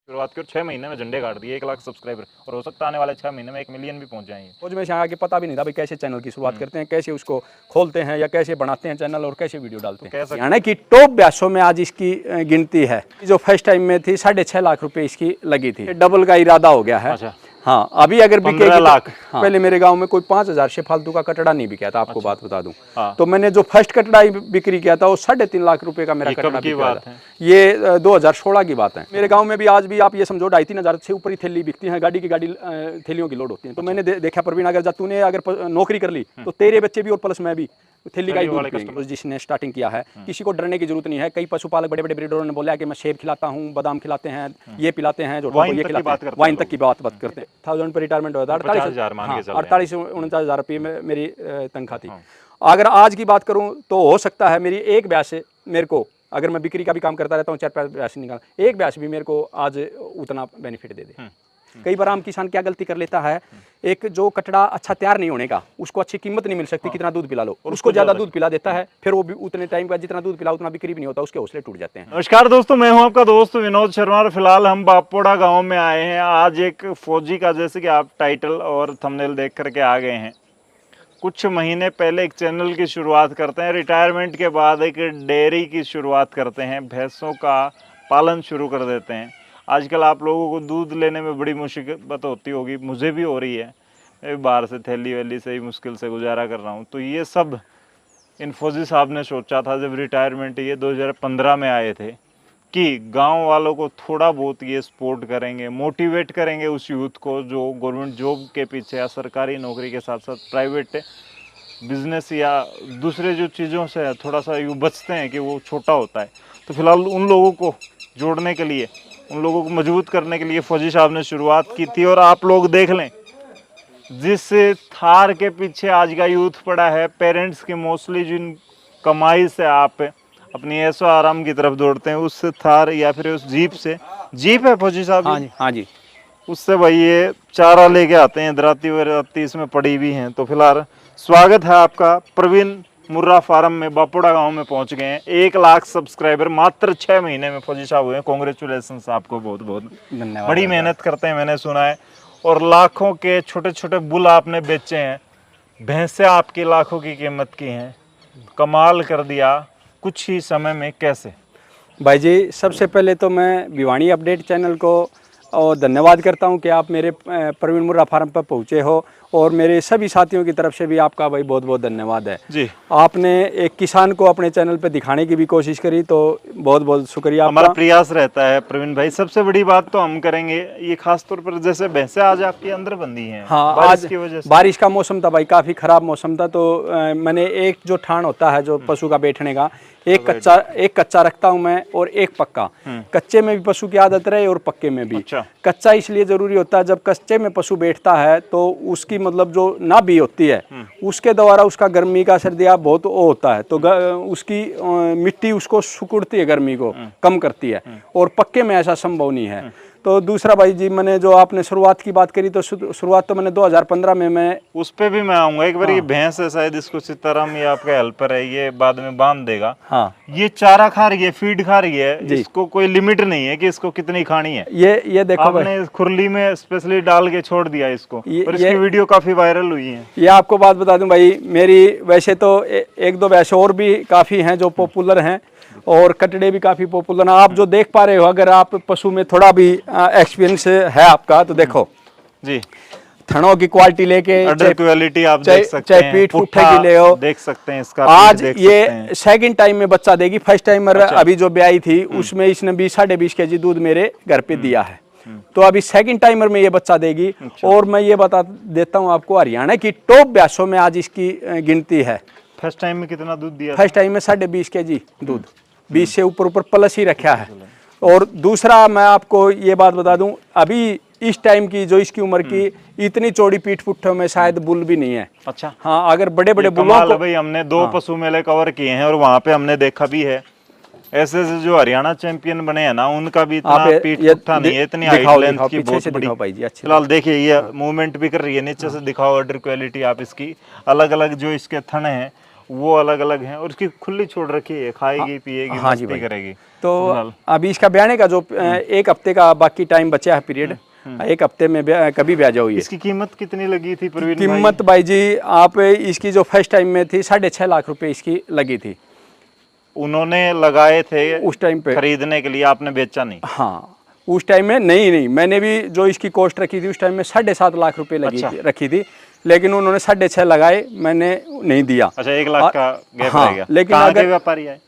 शुरुआत की और 6 महीने में झंडे गाड़ दिए 1 लाख सब्सक्राइबर, और हो सकता है आने वाले 6 महीने में 1 मिलियन भी पहुंच जाएंगे। मुझ में से आगे पता भी नहीं था भाई कैसे चैनल की शुरुआत करते हैं, कैसे उसको खोलते हैं या कैसे बनाते हैं चैनल और कैसे वीडियो डालते हैं। यानी कि टॉप ब्यासों में आज इसकी गिनती है। जो फर्स्ट टाइम में थी 6.5 लाख रुपए इसकी लगी थी, डबल का इरादा हो गया है। अच्छा। हाँ, अभी अगर बिकेगी 15 लाख। हाँ। पहले मेरे गांव में कोई 5,000 से फालतू का कटड़ा नहीं बिका था, आपको बात बता दूं। हाँ। तो मैंने जो फर्स्ट कटड़ा बिक्री किया था वो 3.5 लाख रुपए का मेरा कटड़ा बिका था। ये 2016 की बात है। मेरे गांव में भी आज भी आप ये समझो 2,5-3 हज़ार से ऊपर ही थैली बिकती हैं, गाड़ी थैलियों की लोड होती है। तो मैंने देखा प्रवीण, अगर तूने अगर नौकरी कर ली तो तेरे बच्चे भी और प्लस मैं भी थैली का ही दूध पिएंगे। जिसने स्टार्टिंग किया है, किसी को डरने की जरूरत नहीं है। कई पशुपालक बड़े बड़े ब्रीडरों ने बोला कि मैं सेब खिलाता हूँ, बादाम खिलाते हैं, ये पिलाते हैं, जो ये खिलाते हैं, वाइन तक की बात करते हैं। 1000 पर रिटायरमेंट हुआ था, 48 से 49,000 रुपये में मेरी तनख्वाह थी। अगर आज की बात करूं तो हो सकता है मेरी एक ब्याज से मेरे को, अगर मैं बिक्री का भी काम करता रहता हूँ 4-5 ब्याज निकाल, एक ब्याज भी मेरे को आज उतना बेनिफिट दे दे। कई बार आम किसान क्या गलती कर लेता है, एक जो कटड़ा अच्छा तैयार नहीं होने का, उसको अच्छी कीमत नहीं मिल सकती, कितना दूध पिला लो, और उसको ज्यादा दूध पिला देता है, फिर वो भी उतने टाइम का जितना दूध पिला उतना बिक्री भी नहीं होता, उसके हौसले टूट जाते हैं। नमस्कार दोस्तों, मैं हूं आपका दोस्त विनोद शर्मा और फिलहाल हम बापोड़ा गांव में आए हैं। आज एक फौजी का, जैसे कि आप टाइटल और थंबनेल देख करके आ गए हैं, कुछ महीने पहले एक चैनल की शुरुआत करते हैं, रिटायरमेंट के बाद एक डेयरी की शुरुआत करते हैं, भैंसों का पालन शुरू कर देते हैं। आजकल आप लोगों को दूध लेने में बड़ी मुसीबत होती होगी, मुझे भी हो रही है, मैं भी बाहर से थैली वैली से ही मुश्किल से गुजारा कर रहा हूँ। तो ये सब इन फौजी साहब ने सोचा था जब रिटायरमेंट ये 2015 में आए थे कि गांव वालों को थोड़ा बहुत ये सपोर्ट करेंगे, मोटिवेट करेंगे उस यूथ को जो गवर्नमेंट जॉब के पीछे या सरकारी नौकरी के साथ साथ प्राइवेट बिजनेस या दूसरे जो चीज़ों से थोड़ा सा यूँ बचते हैं कि वो छोटा होता है। तो फिलहाल उन लोगों को जोड़ने के लिए, उन लोगों को मजबूत करने के लिए फौजी साहब ने शुरुआत की थी। और आप लोग देख लें, जिस थार के पीछे आज का यूथ पड़ा है, पेरेंट्स के मोस्टली जिन कमाई से आप अपनी ऐशो आराम की तरफ दौड़ते हैं, उस थार या फिर उस जीप से, जीप है फौजी साहब? हाँ जी, हाँ जी। उससे भाई ये चारा लेके आते हैं, दराती वराती इसमें पड़ी हुई हैं। तो फिलहाल स्वागत है आपका। प्रवीण मुर्रा फार्म में बापोड़ा गांव में पहुंच गए हैं। 1 लाख सब्सक्राइबर मात्र 6 महीने में फौजी साहब हुए। कांग्रेचुलेशन आपको, बहुत बहुत धन्यवाद। बड़ी मेहनत करते हैं, मैंने सुना है, और लाखों के छोटे छोटे बुल आपने बेचे हैं, भैंसें आपकी लाखों की कीमत की हैं। कमाल कर दिया कुछ ही समय में। कैसे भाई जी, सबसे पहले तो मैं भिवानी अपडेट चैनल को और धन्यवाद करता हूं कि आप मेरे प्रवीण मुर्रा फार्म पर पहुंचे हो, और मेरे सभी साथियों की तरफ से भी आपका भाई बहुत बहुत धन्यवाद है जी। आपने एक किसान को अपने चैनल पे दिखाने की भी कोशिश करी, तो बहुत बहुत शुक्रिया। हमारा प्रयास रहता है प्रवीण भाई। सबसे बड़ी बात तो हम करेंगे ये, खास तौर पर जैसे भैंसें आज आपके अंदर बंदी हैं। हाँ, आज की वजह से बारिश का मौसम था भाई, काफी खराब मौसम था। तो मैंने एक जो ठाण होता है जो पशु का बैठने का, एक कच्चा रखता हूं मैं और एक पक्का। कच्चे में भी पशु की आदत रहे और पक्के में भी। अच्छा। कच्चा इसलिए जरूरी होता है, जब कच्चे में पशु बैठता है तो उसकी मतलब जो नाभि होती है उसके द्वारा उसका गर्मी का सर्दिया बहुत होता है, तो उसकी मिट्टी उसको सुकुड़ती है, गर्मी को कम करती है, और पक्के में ऐसा संभव नहीं है। तो दूसरा भाई जी, मैंने जो आपने शुरुआत की बात करी, तो शुरुआत तो मैंने 2015 में मैं उस पे भी मैं आऊंगा एक बार। हाँ। ये भैंस है शायद, इसको सीताराम, ये आपका हेल्पर है, ये बाद में बांध देगा। हाँ। ये चारा खा रही है, फीड खा रही है, इसको कोई लिमिट नहीं है कि इसको कितनी खानी है। ये देखो आपने खुरली में स्पेशली डाल के छोड़ दिया इसको, और इसकी वीडियो काफी वायरल हुई है। ये आपको बात बता दूं भाई, मेरी वैसे तो 1-2 भैंस और भी काफी हैं जो पॉपुलर हैं, और कटड़े भी काफी पॉपुलर हैं। आप जो देख पा रहे हो, अगर आप पशु में थोड़ा भी एक्सपीरियंस है आपका, तो देखो जी, थनों की क्वालिटी लेके, क्वालिटी आप देख सकते हैं, चाहे पीठ पुट्ठे की ले हो, देख सकते हैं इसका। आज ये सेकंड टाइम में बच्चा देगी। फर्स्ट टाइमर अभी जो ब्याई थी उसमें इसने 20-20.5 kg दूध मेरे घर पे दिया है, तो अभी सेकंड टाइमर में ये बच्चा देगी। और मैं ये बता देता हूँ आपको, हरियाणा की टॉप ब्यासों में आज इसकी गिनती है। फर्स्ट टाइम में कितना दूध दिया? फर्स्ट टाइम में 20.5 kg दूध, 20 से ऊपर प्लस ही रखा है। और दूसरा मैं आपको ये बात बता दूं, अभी इस टाइम की जो इसकी उम्र की इतनी चौड़ी पीठ पुट्ठों में शायद बुल भी नहीं है। अच्छा। हाँ, अगर बड़े बड़े बुलों को भाई हमने 2 पशु मेले कवर किए हैं, और वहाँ पे हमने देखा भी है ऐसे जो हरियाणा चैंपियन बने हैं ना, उनका भी इतना पीठ पुट्ठा नहीं है, इतनी हाइट लेंथ की बहुत बड़ी। फिलहाल देखिए ये मूवमेंट भी कर रही है, नीचे से दिखाओ अडर क्वालिटी आप इसकी। अलग अलग जो इसके थन हैं वो अलग अलग हैं, और इसकी खुली छोड़ रखी है, खाएगी पिएगी, मस्ती करेगी। तो अभी इसका ब्याने का जो 1 हफ्ते का बाकी टाइम बचा है पीरियड, 1 हफ्ते में कभी ब्याह जाओ। ये इसकी कीमत कितनी लगी थी प्रवीण कीमत भाई जी आप इसकी जो फर्स्ट टाइम में थी 6.5 लाख रुपए इसकी लगी थी। उन्होंने लगाए थे उस टाइम पे खरीदने के लिए, आपने बेचा नहीं? हाँ उस टाइम में नहीं, मैंने भी जो इसकी कॉस्ट रखी थी उस टाइम में 7.5 लाख रुपए रखी थी, लेकिन उन्होंने 6.5 लगाए, मैंने नहीं दिया। अच्छा, 1 लाख का गैप रह गया। लेकिन कहाँ अगर के व्यापारी आए?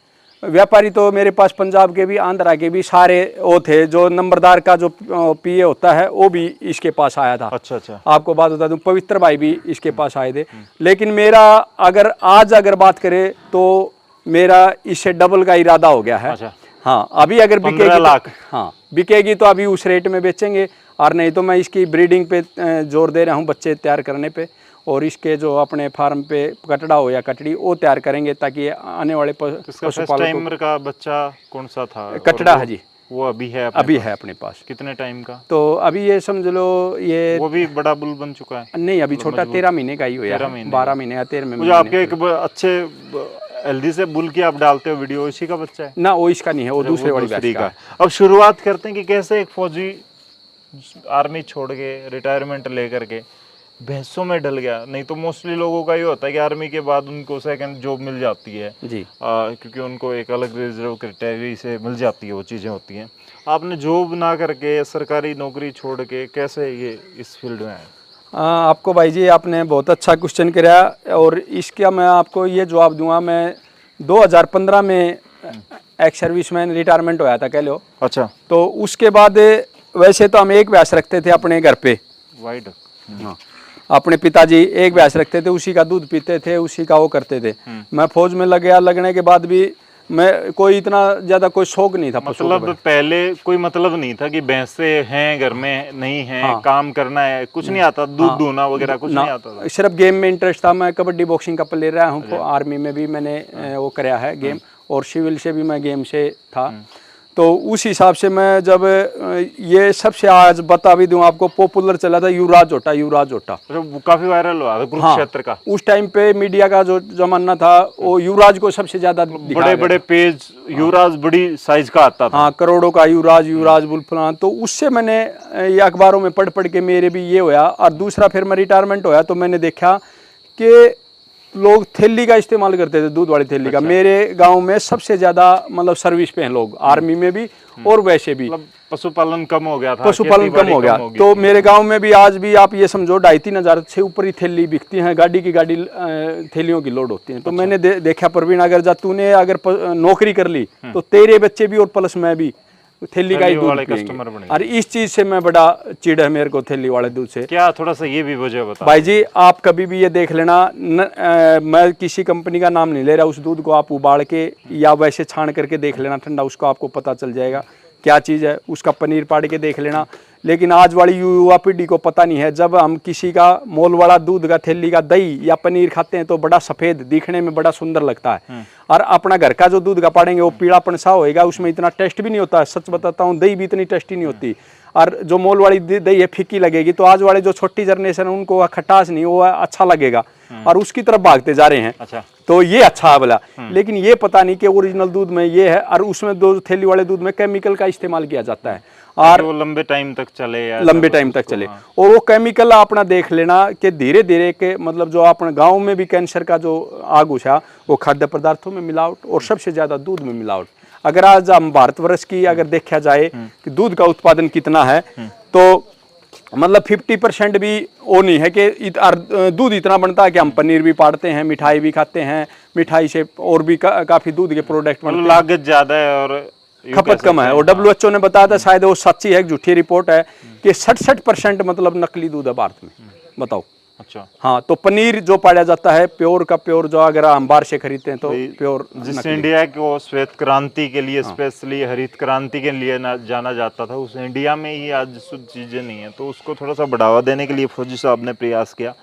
व्यापारी तो मेरे पास पंजाब के भी, आंध्रा के भी सारे वो थे। जो नंबरदार का जो पीए होता है वो भी इसके पास आया था। अच्छा। आपको बात बता दूं, पवित्र भाई भी इसके पास आए थे। लेकिन मेरा अगर बात करें तो मेरा इससे डबल का इरादा हो गया है। अच्छा। हाँ, अभी अगर बिकेगी 15 लाख। हाँ बिकेगी तो अभी उस रेट में बेचेंगे, और नहीं तो मैं इसकी ब्रीडिंग पे जोर दे रहा हूँ, बच्चे तैयार करने पे, और इसके जो अपने फार्म पे कटड़ा हो या कटड़ी वो तैयार करेंगे, ताकि आने वाले पशुपालक का बच्चा कौन सा था? कटड़ा है जी, वो अभी है अपने पास? कितने टाइम का? तो अभी ये समझ लो ये वो भी बड़ा बुल बन चुका है? नहीं, अभी छोटा 13 महीने का ही हुआ है, 12 महीने या 13 मुझे आपके एक अच्छे हेल्दी से बुल की आप डालते हो वीडियो, इसी का बच्चा है ना? वो इसका नहीं है, वो दूसरे वाली बैच का। अब शुरुआत करते हैं कि कैसे एक फौजी आर्मी छोड़ के रिटायरमेंट लेकर के भैंसों में डल गया। नहीं तो मोस्टली लोगों का ये होता है कि आर्मी के बाद उनको सेकंड जॉब मिल जाती है जी, क्योंकि उनको एक अलग रिजर्व कैटेगरी से मिल जाती है, वो चीज़ें होती हैं। आपने जॉब ना करके सरकारी नौकरी छोड़ के कैसे ये इस फील्ड में आए? आपको भाई जी आपने बहुत अच्छा क्वेश्चन किया, और इसका मैं आपको ये जवाब दूंगा। मैं 2015 में एक्स सर्विसमैन रिटायरमेंट होया था, कह लो। अच्छा। तो उसके बाद वैसे तो हम एक भैंस रखते थे अपने घर पे, वाइट। हाँ, अपने पिताजी एक भैंस रखते थे, उसी का दूध पीते थे, उसी का वो करते थे। मैं फौज में लग गया, लगने के बाद भी मैं कोई इतना ज्यादा कोई शौक नहीं था। मतलब पहले कोई मतलब नहीं था कि भैंसे हैं घर में, नहीं है, हाँ। काम करना है, कुछ नहीं आता, दूध दूना वगैरह कुछ नहीं आता था। सिर्फ गेम में इंटरेस्ट था। मैं कबड्डी बॉक्सिंग का प्लेयर रहा हूँ, आर्मी में भी मैंने वो कराया है गेम, और सिविल से भी मैं गेम से था। तो उस हिसाब से मैं जब ये सबसे आज बता भी दूं आपको, पॉपुलर चला था युवराज होटा काफी वायरल हुआ था कुरुक्षेत्र का। उस टाइम पे मीडिया का जो जमाना था वो युवराज को सबसे ज्यादा बड़े पेज युवराज बड़ी साइज का आता था। हाँ, करोड़ों का युवराज बुल फलान। तो उससे मैंने ये अखबारों में पढ़ के मेरे भी ये होया। और दूसरा फिर मैं रिटायरमेंट होया तो मैंने देखा कि लोग थैली का इस्तेमाल करते थे, दूध वाली थैली का। मेरे गांव में सबसे ज्यादा मतलब सर्विस पे हैं लोग, आर्मी में भी और वैसे भी। पशुपालन कम हो गया था, पशुपालन कम हो गया। तो मेरे गांव में भी आज भी आप ये समझो 2,5-3 हज़ार से ऊपर ही थैली बिकती हैं, गाड़ी थैलियों की लोड होती है। तो मैंने देखा प्रवीण, अगर जा तूने अगर नौकरी कर ली तो तेरे बच्चे भी और प्लस मैं भी थैली का ही दूध पिएंगे। और इस चीज से मैं बड़ा चिढ़ है मेरे को थैली वाले दूध से। क्या थोड़ा सा ये भी वजह बता भाई जी, आप कभी भी ये देख लेना, मैं किसी कंपनी का नाम नहीं ले रहा, उस दूध को आप उबाल के या वैसे छान करके देख लेना ठंडा, उसको आपको पता चल जाएगा क्या चीज़ है। उसका पनीर पाड़ के देख लेना। लेकिन आज वाली युवा पीढ़ी को पता नहीं है। जब हम किसी का मोल वाला दूध का थैली का दही या पनीर खाते हैं तो बड़ा सफ़ेद दिखने में बड़ा सुंदर लगता है, और अपना घर का जो दूध का पाड़ेंगे वो पीलापन सा होएगा, उसमें इतना टेस्ट भी नहीं होता। सच बताता हूँ, दही भी इतनी टेस्टी नहीं होती। और जो मोल वाली दही है फीकी लगेगी। तो आज वाले जो छोटी जनरेशन है उनको खटास नहीं, वो अच्छा लगेगा और उसकी तरफ भागते जा रहे हैं। अच्छा। तो ये अच्छा है बोला, लेकिन ये पता नहीं कि ओरिजिनल दूध में ये है, और उसमें दो थैली वाले दूध में केमिकल का इस्तेमाल किया जाता है, और वो लंबे टाइम तक चले या लंबे टाइम तक चले। हाँ। और वो केमिकल अपना देख लेना कि धीरे धीरे के मतलब जो अपने गांव में भी कैंसर का जो आग उछा, वो खाद्य पदार्थों में मिलावट और सबसे ज्यादा दूध में मिलावट। अगर आज हम भारतवर्ष की अगर देखा जाए कि दूध का उत्पादन कितना है, तो मतलब 50% भी वो नहीं है कि दूध इतना बनता है कि हम पनीर भी पाड़ते हैं, मिठाई भी खाते हैं, मिठाई से और भी काफी दूध के प्रोडक्ट बनते हैं। लागत ज्यादा है और खपत कम है। और WHO ने बताया था, शायद वो सच्ची है, झूठी रिपोर्ट है, कि 67% मतलब नकली दूध है भारत में। बताओ। अच्छा। हाँ, तो पनीर जो पाया जाता है प्योर का प्योर, जो अगर हम बाहर से खरीदते हैं तो प्योर। जिस इंडिया को श्वेत क्रांति के लिए स्पेशली हरित क्रांति के लिए जाना जाता था, उस इंडिया में ही आज शुद्ध चीजें नहीं है। तो उसको थोड़ा सा बढ़ावा देने के लिए फौजी साहब ने प्रयास किया।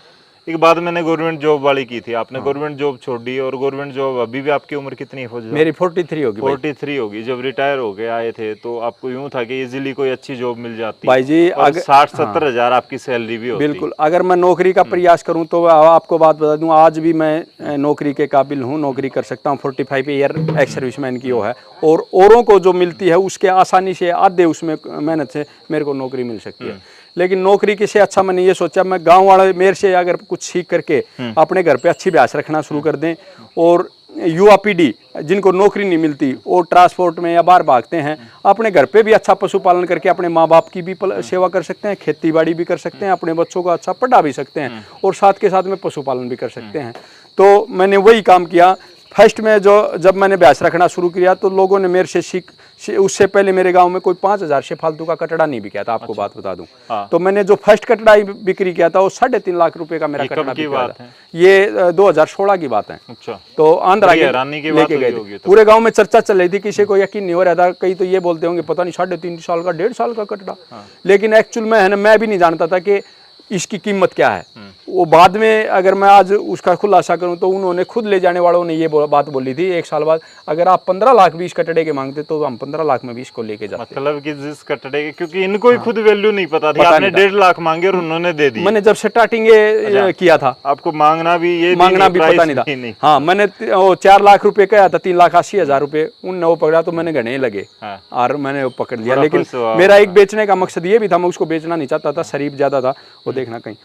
एक बात मैंने गवर्नमेंट जॉब वाली की थी, आपने गवर्नमेंट जॉब छोड़ दी, और गवर्नमेंट जॉब अभी भी आपकी उम्र कितनी है फौजी साहब? मेरी 43 होगी भाई। 43 होगी। जब रिटायर हो गए आए थे तो आपको यूं था कि इजीली कोई अच्छी जॉब मिल जाती भाई जी, और 60-70 हजार आपकी सैलरी भी होती। बिल्कुल, अगर मैं नौकरी का प्रयास करूं तो आपको बात बता दूं, आज भी मैं नौकरी के काबिल हूं, नौकरी कर सकता हूं। 45 ईयर एक्स सर्विसमैन की वो है, और औरों को जो मिलती है उसके आसानी से आधे उसमें मेहनत से मेरे को नौकरी मिल सकती है। लेकिन नौकरी के से अच्छा मैंने ये सोचा, मैं गांव वाले मेरे से अगर कुछ सीख करके अपने घर पे अच्छी अभ्यास रखना शुरू कर दें, और युवा पीढ़ी जिनको नौकरी नहीं मिलती और ट्रांसपोर्ट में या बाहर भागते हैं, अपने घर पे भी अच्छा पशुपालन करके अपने माँ बाप की भी सेवा कर सकते हैं, खेती बाड़ी भी कर सकते हैं, अपने बच्चों को अच्छा पढ़ा भी सकते हैं, और साथ के साथ में पशुपालन भी कर सकते हैं। तो मैंने वही काम किया। फर्स्ट में जब मैंने भैंस रखना शुरू किया तो लोगों ने मेरे से उससे पहले मेरे गांव में कोई 5000 से फालतू का कटड़ा नहीं बिका था, आपको बात बता दूं। तो मैंने जो फर्स्ट कटड़ा बिक्री किया था वो 3.5 लाख रुपए का मेरा कटड़ा बिका था। ये 2016 की बात है। अच्छा। तो आंध्रा के लेके गए थे, पूरे गांव में चर्चा चल रही थी, किसी को यकीन नहीं हो रहा था। कई तो ये बोलते होंगे पता नहीं 3.5 साल का 1.5 साल का कटड़ा, लेकिन एक्चुअल में है ना, मैं भी नहीं जानता था कि इसकी कीमत क्या है। वो बाद में अगर मैं आज उसका खुलासा करूं तो उन्होंने खुद ले जाने वालों ने ये बात बोली थी 1 साल बाद, अगर आप 15 लाख 20 कटड़े के मांगते तो हम 15 लाख में 20 को लेके जाते। मतलब कि जिस कटड़े के, क्योंकि इनको ही खुद वैल्यू नहीं पता थी, आपने 1.5 लाख मांगे और उन्होंने दे दी। मैंने जब स्टार्टिंग किया था, आपको मांगना भी पता नहीं था। हाँ, मैंने 4 लाख रुपए कहा था, 3,80,000 रुपए उनने वो पकड़ा, तो मैंने गणे लगे और मैंने वो पकड़ लिया। लेकिन मेरा एक बेचने का मकसद ये भी था, मैं उसको बेचना नहीं चाहता था, शरीफ ज्यादा था वो, देखना कहीं।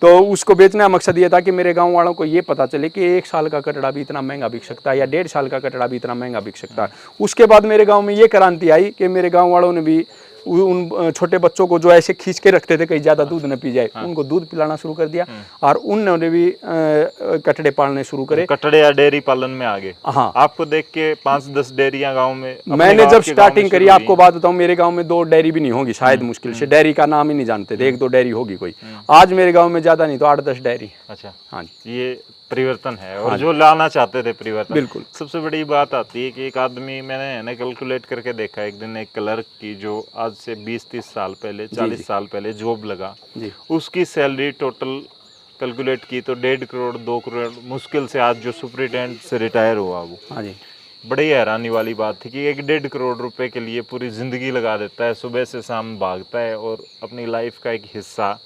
तो उसको बेचने का मकसद ये था कि मेरे गांव वालों को ये पता चले कि 1 साल का कटड़ा भी इतना महंगा बिक सकता है, या 1.5 साल का कटड़ा भी इतना महंगा बिक सकता है। उसके बाद मेरे गांव में ये क्रांति आई कि मेरे गांव वालों ने भी उन छोटे बच्चों को जो ऐसे खींच के रखते थे कहीं ज्यादा दूध न पी जाए, उनको दूध पिलाना शुरू कर दिया, और उन्होंने भी कटड़े पालने शुरू करे। कटड़े या डेयरी पालन में आगे। हाँ, आपको देख के 5-10 डेयरियां गांव में मैंने जब स्टार्टिंग करी, आपको बात बताऊं, मेरे गांव में 2 डेयरी भी नहीं होगी शायद, मुश्किल से, डेयरी का नाम ही नहीं जानते थे, 1-2 डेयरी होगी कोई। आज मेरे गांव में ज्यादा नहीं तो 8-10 डेयरी। अच्छा। हाँ, ये परिवर्तन है, और जो लाना चाहते थे परिवर्तन। बिल्कुल। सबसे बड़ी बात आती है कि एक आदमी, मैंने ना कैलकुलेट करके देखा एक दिन, एक क्लर्क की जो आज से 20-30 साल पहले, 40 साल पहले जॉब लगा, उसकी सैलरी टोटल कैलकुलेट की तो 1.5 करोड़ 2 करोड़ मुश्किल से, आज जो सुपरिटेंडेंट से रिटायर हुआ वो। हाँ जी। बड़ी हैरानी वाली बात थी कि 1.5 करोड़ रुपए के लिए पूरी जिंदगी लगा देता है, सुबह से शाम भागता है, और अपनी लाइफ का एक हिस्सा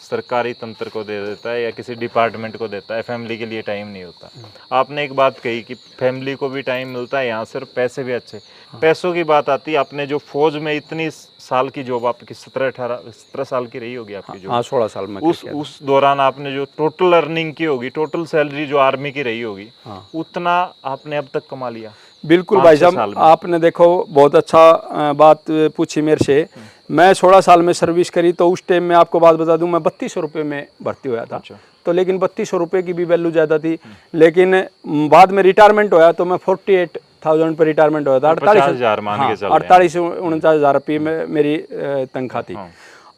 सरकारी तंत्र को दे देता है या किसी डिपार्टमेंट को देता है, फैमिली के लिए टाइम नहीं होता। आपने एक बात कही कि फैमिली को भी टाइम मिलता है, यहाँ सिर्फ पैसे भी अच्छे। पैसों की बात आती है, आपने जो फौज में इतनी साल की जॉब, आपकी 17 साल की रही होगी आपकी जॉब। हाँ, 16 साल में। उस दौरान आपने जो टोटल अर्निंग की होगी, टोटल सैलरी जो आर्मी की रही होगी, उतना आपने अब तक कमा लिया। बिल्कुल भाई साहब, आपने देखो बहुत अच्छा बात पूछी मेरे से। मैं 16 साल में सर्विस करी, तो उस टाइम में आपको बात बता दूं, मैं 3200 रुपये में भर्ती हुआ था। अच्छा। तो लेकिन 3200 रुपये की भी वैल्यू ज़्यादा थी, लेकिन बाद में रिटायरमेंट होया तो मैं 48,000 पर रिटायरमेंट होया था। 48-49,000 रुपये में मेरी तनख्वाह थी।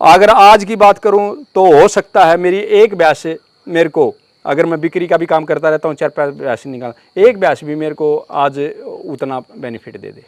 अगर आज की बात करूँ तो हो सकता है मेरी एक ब्याज से मेरे को, अगर मैं बिक्री का भी काम करता रहता हूँ, 4-5 ब्याज निकाल, एक ब्याज भी मेरे को आज उतना बेनिफिट दे दे।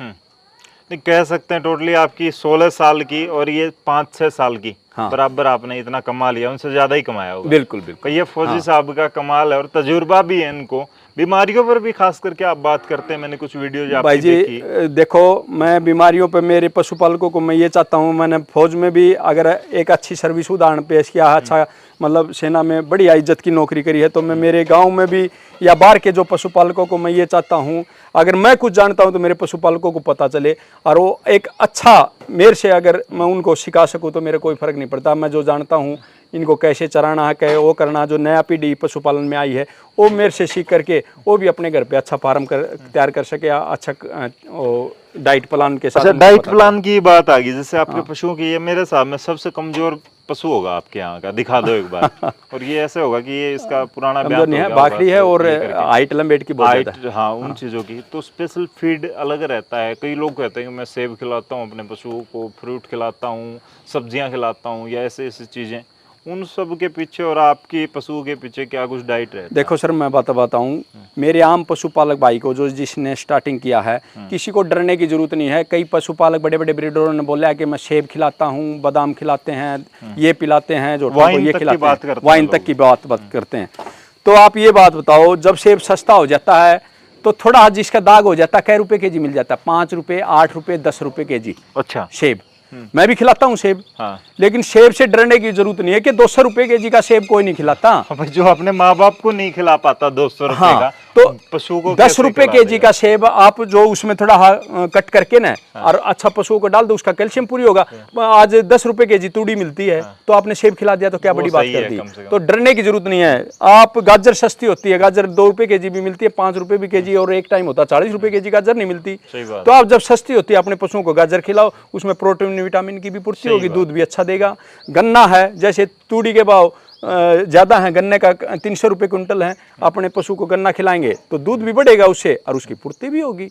कह सकते हैं टोटली आपकी 16 साल की और ये 5-6 साल की, बराबर आपने इतना कमा लिया, उनसे ज्यादा ही कमाया होगा। बिल्कुल बिल्कुल। ये फौजी साहब का कमाल है, और तजुर्बा भी है इनको। बीमारियों पर भी खास करके आप बात करते हैं, मैंने कुछ वीडियो भाई जी देखो, मैं बीमारियों पे मेरे पशुपालकों को मैं ये चाहता हूँ, मैंने फौज में भी अगर एक अच्छी सर्विस उदाहरण पेश किया, अच्छा मतलब सेना में बढ़िया इज्जत की नौकरी करी है, तो मैं मेरे गांव में भी या बाहर के जो पशुपालकों को मैं ये चाहता हूँ, अगर मैं कुछ जानता हूँ तो मेरे पशुपालकों को पता चले, और वो एक अच्छा मेरे से अगर मैं उनको सिखा सकूँ तो मेरे कोई फ़र्क नहीं पड़ता। मैं जो जानता हूँ इनको कैसे चराना है, कैसे वो करना, जो नया पीढ़ी पशुपालन में आई है वो मेरे से सीख करके वो भी अपने घर पे अच्छा फार्म तैयार कर सके, अच्छा डाइट प्लान के साथ। अच्छा, डाइट प्लान की बात आ गई, जैसे आपके पशुओं की, ये मेरे हिसाब में सबसे कमजोर पशु होगा आपके यहाँ का, दिखा दो एक बार। और ये ऐसे होगा कि ये इसका पुराना ब्याह नहीं है, बाकरी है और हाइट लंबेट की बहुत ज़्यादा है। हाँ, उन चीज़ों की तो स्पेशल फीड अलग रहता है। कई लोग कहते हैं कि मैं सेब खिलाता हूँ अपने पशुओं को, फ्रूट खिलाता हूँ, सब्जियाँ खिलाता हूँ, या ऐसे ऐसी चीज़ें, उन सब के पीछे और आपकी पशु के पीछे क्या कुछ डाइट रहता है? देखो सर, मैं बताऊं, मेरे आम पशुपालक भाई को जो जिसने स्टार्टिंग किया है, किसी को डरने की जरूरत नहीं है। कई पशुपालक बड़े बड़े ब्रीडरों ने बोला है कि मैं सेब खिलाता हूँ, बादाम खिलाते हैं, ये पिलाते हैं, जो ये खिलाते हैं, वाइन तक की बात करते हैं। तो आप ये बात बताओ, जब सेब सस्ता हो जाता है तो थोड़ा जिसका दाग हो जाता है, कै रुपए केजी मिल जाता है? 5 रुपए, 8 रुपए, 10 रुपए केजी। अच्छा। सेब मैं भी खिलाता हूँ सेब। हाँ। लेकिन सेब से डरने की जरूरत नहीं है कि 200 रुपए केजी का सेब कोई नहीं खिलाता। जो अपने माँ बाप को नहीं खिला पाता 200 रुपए हाँ, का, तो पशु को 10 रुपए केजी का सेब आप जो उसमें थोड़ा कट करके ना और अच्छा पशुओं को डाल दो, उसका कैल्शियम पूरी होगा। आज 10 रुपए केजी तूड़ी मिलती है, तो आपने सेब खिला दिया तो क्या बड़ी बात कर दी। तो डरने की जरूरत नहीं है। आप गाजर सस्ती होती है, गाजर 2 रुपए केजी भी मिलती है, 5 रुपए भी केजी, और एक टाइम होता 40 रुपए केजी गाजर नहीं मिलती। तो आप जब सस्ती होती है अपने पशुओं को गाजर खिलाओ, उसमें प्रोटीन विटामिन की भी पूर्ति होगी, दूध भी अच्छा देगा। गन्ना है, जैसे तूड़ी के भाव ज्यादा है, गन्ने का 300 रुपए क्विंटल है, अपने पशु को गन्ना खिलाएंगे तो दूध भी बढ़ेगा उससे और उसकी पूर्ति भी होगी।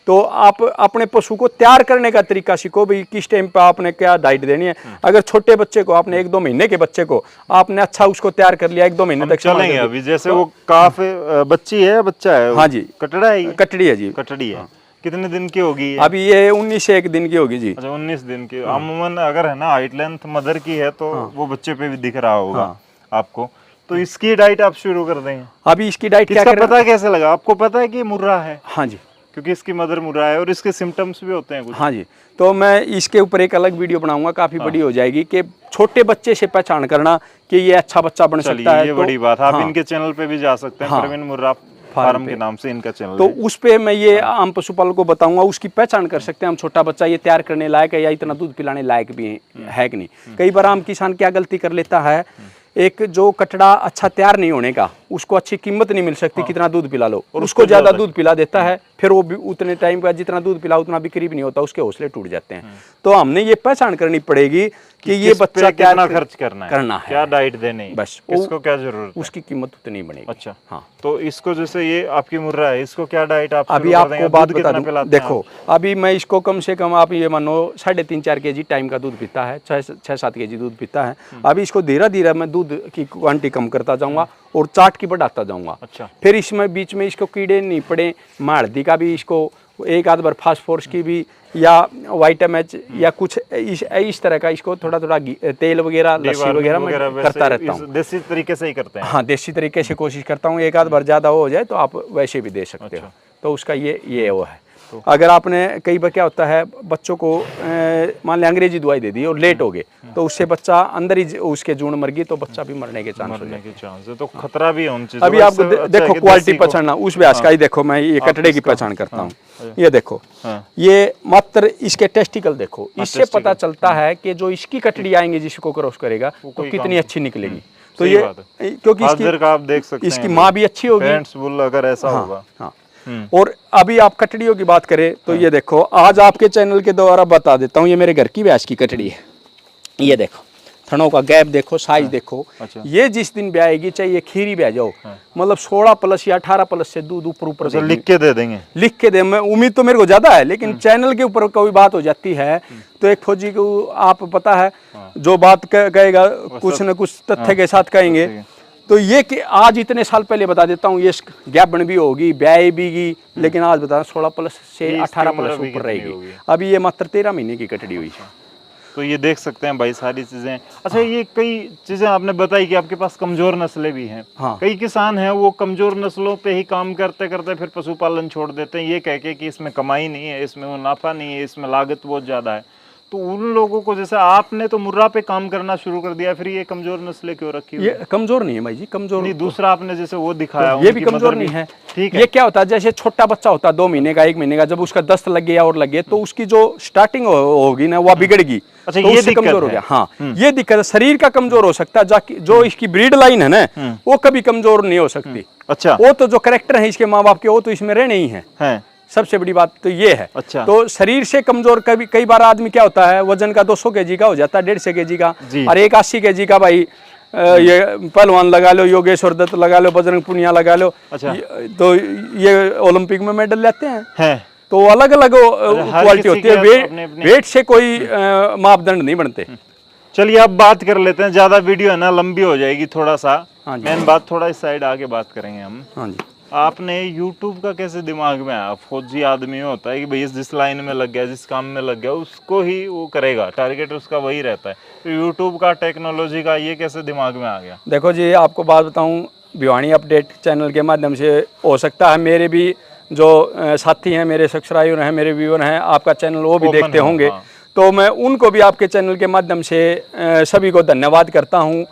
तो आप अपने पशु को तैयार करने का तरीका सीखो भाई, किस टाइम पे आपने क्या डाइट देनी है। अगर छोटे बच्चे को आपने 1-2 महीने के बच्चे को आपने अच्छा उसको तैयार कर लिया, 1-2 महीने तक चलेंगे। अभी जैसे वो काफ बच्ची है, बच्चा है? हाँ जी, कटड़ा है? कटड़ी है जी। कटड़ी है। कितने दिन की होगी? अभी ये 19 से 1 दिन की होगी जी। अच्छा, 19 दिन की। अमूमन अगर है ना हाइट लेंथ मदर की है तो वो बच्चे पे भी दिख रहा होगा आपको। तो इसकी डाइट आप शुरू कर देंगे? अभी इसकी डाइट क्या पता कैसे लगा आपको? पता है कि मुर्रा है? हाँ जी, क्योंकि इसकी मदर मुर्रा है और इसके सिम्टम्स भी होते हैं कुछ। हाँ जी, तो मैं इसके ऊपर एक अलग वीडियो बनाऊंगा, काफी बड़ी हो जाएगी, कि छोटे बच्चे से पहचान करना कि ये अच्छा बच्चा बन सकता है। ये बड़ी बात। आप इनके चैनल पे भी जा सकते हैं, प्रवीण मुर्रा फार्म के नाम से इनका चैनल तो है। उस पे मैं ये आम पशुपालक को बताऊंगा, उसकी पहचान कर सकते हैं हम, छोटा बच्चा ये तैयार करने लायक है या इतना दूध पिलाने लायक भी है कि नहीं। कई बार आम किसान क्या गलती कर लेता है, एक जो कटड़ा अच्छा तैयार नहीं होने का, उसको अच्छी कीमत नहीं मिल सकती, कितना दूध पिला लो, और उसको ज्यादा दूध पिला देता है, फिर वो भी उतने टाइम का जितना दूध पिला उतना बिक्री भी नहीं होता, उसके हौसले टूट जाते हैं। तो हमने ये पहचान करनी पड़ेगी कि ये बच्चा कितना खर्च करना है, क्या डाइट देनी है, बस इसको क्या जरूरत है, उसकी कीमत उतनी बनेगी। अच्छा हाँ। तो इसको जैसे ये आपकी मुर्रा है, इसको क्या डाइट आप अभी आपको बात बता दूं, देखो अभी मैं इसको कम से कम आप ये मानो 3.5-4 केजी टाइम का दूध पीता है, 6-7 केजी दूध पीता है। अभी इसको धीरे धीरे मैं दूध की क्वांटिटी कम करता जाऊंगा और चाट की बढ़ाता जाऊंगा। अच्छा। फिर इसमें बीच में इसको कीड़े नहीं पड़े, मैं हल्दी का भी इसको एक आध बार फास्फोरस की भी या वाइटामिन या कुछ इस तरह का इसको थोड़ा थोड़ा तेल वगैरह लस्सी वगैरह मैं करता रहता हूँ। देसी तरीके से ही करते हैं? हाँ, देसी तरीके से कोशिश करता हूँ। एक आध बार ज़्यादा हो जाए तो आप वैसे भी दे सकते हो। तो उसका ये वो है। अगर आपने कई बार क्या होता है, बच्चों को मान लिया अंग्रेजी दवाई दे दी और लेट हो गए तो उससे बच्चा अंदर ही उसके जून मर गई तो बच्चा भी मरने के चांस है। तो खतरा भी है उन चीजों। अभी आप देखो क्वालिटी पहचानना, उस व्यास का ही देखो, मैं ये कटड़े की पहचान करता हूँ। ये देखो, ये मात्र इसके टेस्टिकल देखो, इससे पता चलता है कि जो इसकी कटड़ी आएंगे जिसको क्रॉस करेगा तो कितनी अच्छी निकलेगी। तो ये क्योंकि आप देख सकते हैं इसकी माँ भी अच्छी होगी अगर ऐसा होगा। हाँ। और अभी आप कटड़ियों की बात करें तो ये देखो, आज आपके चैनल के द्वारा बता देता हूँ, ये मेरे घर की भैंस की कटड़ी है। ये देखो थनों का गैप देखो, साइज देखो। अच्छा। ये जिस दिन ब्याएगी, चाहे ये खीरी ब्याह जाओ, मतलब 16+ या 18+ से दूध ऊपर लिख के दे देंगे। लिख के दे, मैं उम्मीद तो मेरे को ज्यादा है, लेकिन चैनल के ऊपर कोई बात हो जाती है तो एक फौजी को आप पता है जो बात कहेगा कुछ न कुछ तथ्य के साथ कहेंगे। तो ये कि आज इतने साल पहले बता देता हूँ, ये गैबन भी होगी, ब्याह भी, लेकिन आज बता 16+ से 18+ ऊपर रहेगी। अभी ये मात्र 13 महीने की कटड़ी हुई है। तो ये देख सकते हैं भाई सारी चीजें। अच्छा, ये कई चीजें आपने बताई कि आपके पास कमजोर नस्लें भी हैं। हाँ। कई किसान हैं वो कमजोर नस्लों पे ही काम करते करते फिर पशुपालन छोड़ देते हैं, ये कह के कि इसमें कमाई नहीं है, इसमें मुनाफा नहीं है, इसमें लागत बहुत ज्यादा है। तो उन लोगों को, जैसे आपने तो मुर्रा पे काम करना शुरू कर दिया, फिर ये कमजोर नस्लें क्यों रखी हुई? ये कमजोर नहीं है भाई जी, कमजोर नहीं। दूसरा आपने जैसे वो दिखाया, ये भी कमजोर नहीं है। ठीक है। ये क्या होता है, जैसे छोटा बच्चा होता है 2 महीने का, 1 महीने का, जब उसका दस्त लग गया और लग गया तो उसकी जो स्टार्टिंग होगी ना वह बिगड़गी। अच्छा, तो ये कमजोर हो गया। हाँ, ये दिक्कत है, शरीर का कमजोर हो सकता है, जो इसकी ब्रीड लाइन है ना वो कभी कमजोर नहीं हो सकती। अच्छा। वो तो जो कैरेक्टर है इसके माँ बाप के, वो तो इसमें रहने ही है। सबसे बड़ी बात तो ये है। अच्छा। तो शरीर से कमजोर कई बार आदमी क्या होता है, वजन का 200 kg का हो जाता है, 150 kg का, और एक 80 kg का भाई ये पहलवान लगा लो, योगेश्वर दत्त लगा लो, बजरंग पुनिया लगा लो। अच्छा। तो ये ओलंपिक में मेडल लेते हैं। तो अलग अलग क्वालिटी होती है, वेट से कोई मापदंड नहीं बनते। चलिए अब बात कर लेते हैं, ज्यादा वीडियो है ना लंबी हो जाएगी थोड़ा सा। हाँ जी। मेन बात थोड़ा इस साइड आके बात करेंगे हम। हाँ जी। आपने YouTube का कैसे दिमाग में आया? फौजी आदमी में होता है कि भैया जिस लाइन में लग गया, जिस काम में लग गया उसको ही वो करेगा, टारगेट उसका वही रहता है। तो YouTube का, टेक्नोलॉजी का ये कैसे दिमाग में आ गया? देखो जी, आपको बात बताऊं, भिवानी अपडेट चैनल के माध्यम से हो सकता है मेरे भी जो साथी हैं, मेरे सब्सक्राइबर हैं, मेरे व्यूअर हैं, आपका चैनल वो भी Common देखते हो, होंगे। हाँ। तो मैं उनको भी आपके चैनल के माध्यम से सभी को धन्यवाद करता हूं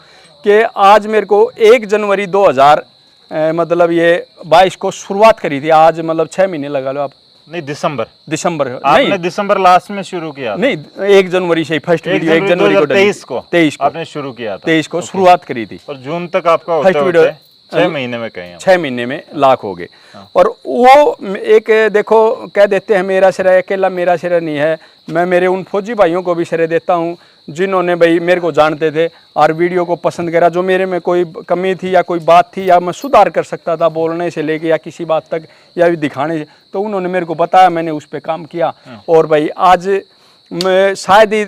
कि आज मेरे को 1 जनवरी 2000 मतलब ये 22 को शुरुआत करी थी। आज मतलब 6 महीने लगा लो आप। नहीं, दिसंबर नहीं, आपने दिसंबर लास्ट में शुरू किया था? नहीं, 1 जनवरी से ही फर्स्ट वीडियो 1 जनवरी को 23 को 23 को आपने शुरू किया था। 23 को शुरुआत करी थी और जून तक आपका होते फर्स्ट वीडियो होते 6 महीने में कहीं 6 महीने में लाख हो गए। और वो एक देखो कह देते हैं मेरा श्रेय अकेला मेरा श्रेय नहीं है, मैं मेरे उन फौजी भाइयों को भी श्रेय देता हूं जिन्होंने भाई मेरे को जानते थे और वीडियो को पसंद करा। जो मेरे में कोई कमी थी या कोई बात थी या मैं सुधार कर सकता था बोलने से लेके या किसी बात तक या दिखाने से, तो उन्होंने मेरे को बताया, मैंने उस पर काम किया। और भाई आज मैं शायद ही